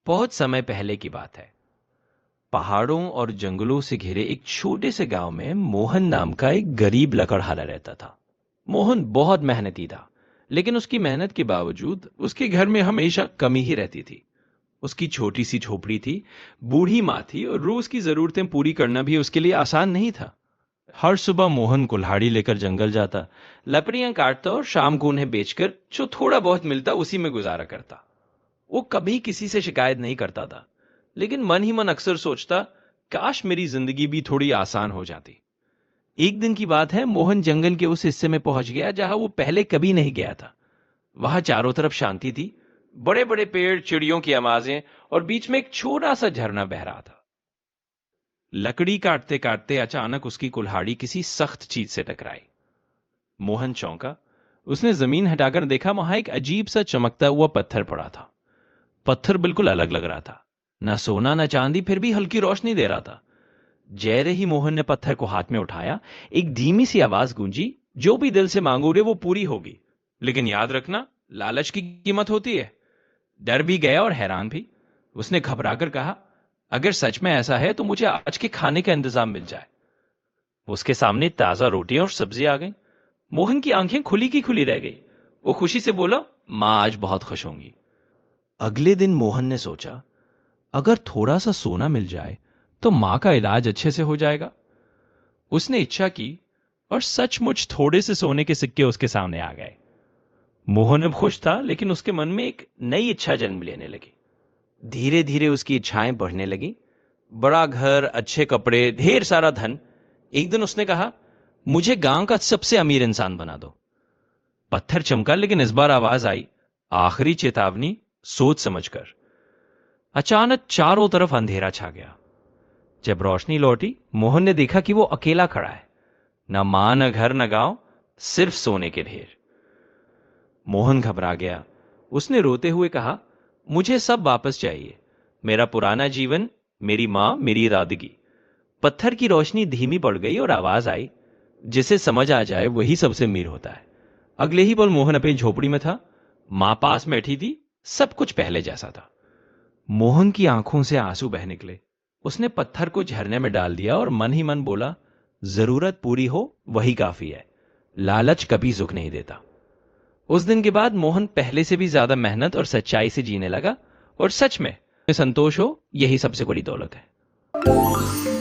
बहुत समय पहले की बात है। पहाड़ों और जंगलों से घिरे एक छोटे से गांव में मोहन नाम का एक गरीब लकड़हारा रहता था। मोहन बहुत मेहनती था, लेकिन उसकी मेहनत के बावजूद उसके घर में हमेशा कमी ही रहती थी। उसकी छोटी सी झोपड़ी थी, बूढ़ी माँ थी और रोज की जरूरतें पूरी करना भी उसके लिए आसान नहीं था। हर सुबह मोहन कुल्हाड़ी लेकर जंगल जाता, लकड़ियां काटता और शाम को उन्हें बेचकर जो थोड़ा बहुत मिलता उसी में गुजारा करता। वो कभी किसी से शिकायत नहीं करता था, लेकिन मन ही मन अक्सर सोचता, काश मेरी जिंदगी भी थोड़ी आसान हो जाती। एक दिन की बात है, मोहन जंगल के उस हिस्से में पहुंच गया जहां वो पहले कभी नहीं गया था। वहां चारों तरफ शांति थी, बड़े बड़े पेड़, चिड़ियों की आवाजें और बीच में एक छोटा सा झरना बह रहा था। लकड़ी काटते काटते अचानक उसकी कुल्हाड़ी किसी सख्त चीज से टकराई। मोहन चौंका। उसने जमीन हटाकर देखा, वहां एक अजीब सा चमकता हुआ पत्थर पड़ा था। पत्थर बिल्कुल अलग लग रहा था, ना सोना ना चांदी, फिर भी हल्की रोशनी दे रहा था। जैसे ही मोहन ने पत्थर को हाथ में उठाया, एक धीमी सी आवाज गूंजी, जो भी दिल से मांगोगे वो पूरी होगी, लेकिन याद रखना, लालच की कीमत होती है। डर भी गया और हैरान भी। उसने घबराकर कहा, अगर सच में ऐसा है तो मुझे आज के खाने का इंतजाम मिल जाए। उसके सामने ताजा रोटियां और सब्जी आ गई। मोहन की आंखें खुली की खुली रह गई। वो खुशी से बोला, मां आज बहुत खुश होंगी। अगले दिन मोहन ने सोचा, अगर थोड़ा सा सोना मिल जाए तो मां का इलाज अच्छे से हो जाएगा। उसने इच्छा की और सचमुच थोड़े से सोने के सिक्के उसके सामने आ गए। मोहन अब खुश था, लेकिन उसके मन में एक नई इच्छा जन्म लेने लगी। धीरे धीरे उसकी इच्छाएं बढ़ने लगी। बड़ा घर, अच्छे कपड़े, ढेर सारा धन। एक दिन उसने कहा, मुझे गांव का सबसे अमीर इंसान बना दो। पत्थर चमका, लेकिन इस बार आवाज आई, आखिरी चेतावनी, सोच समझकर। अचानक चारों तरफ अंधेरा छा गया। जब रोशनी लौटी, मोहन ने देखा कि वो अकेला खड़ा है। न मां, न घर, न गांव, सिर्फ सोने के ढेर। मोहन घबरा गया। उसने रोते हुए कहा, मुझे सब वापस चाहिए, मेरा पुराना जीवन, मेरी मां, मेरी इरादगी। पत्थर की रोशनी धीमी पड़ गई और आवाज आई, जिसे समझ आ जाए वही सबसे अमीर होता है। अगले ही पल मोहन अपनी झोपड़ी में था। मां पास बैठी थी। सब कुछ पहले जैसा था। मोहन की आंखों से आंसू बह निकले। उसने पत्थर को झरने में डाल दिया और मन ही मन बोला, जरूरत पूरी हो वही काफी है, लालच कभी सुख नहीं देता। उस दिन के बाद मोहन पहले से भी ज्यादा मेहनत और सच्चाई से जीने लगा, और सच में संतोष हो, यही सबसे बड़ी दौलत है।